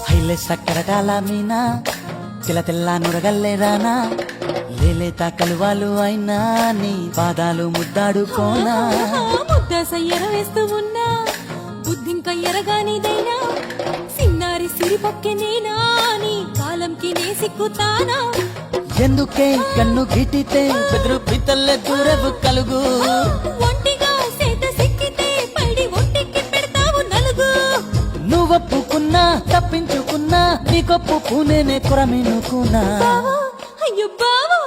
హైలే సక్కరటాల మీనా తెల్ల తెల్ల నురగల్లేదానా లేలేత కలువాలు అయినా నీ పాదాలు ముద్దాడుకోనా ముద్ద సయ్యర వేస్తూ ఉన్నా బుద్ధింక ఎరగానిదైనా సిన్నారి సిరిపక్కె నేనా నీ కాలంకి నే సిక్కుతానా ఎందుకే కన్ను గిటితే బెదురు పితల్లె దూరవు కలుగు ఒంటిగా సేత సిక్కితే పడి ఒంటికి పెడతావు నలుగు నువ్వొప్పుకున్నా తప్పించుకున్నా నీకొప్పు పూనేనే కొరమినుకున్నా బావా అయ్యో బావా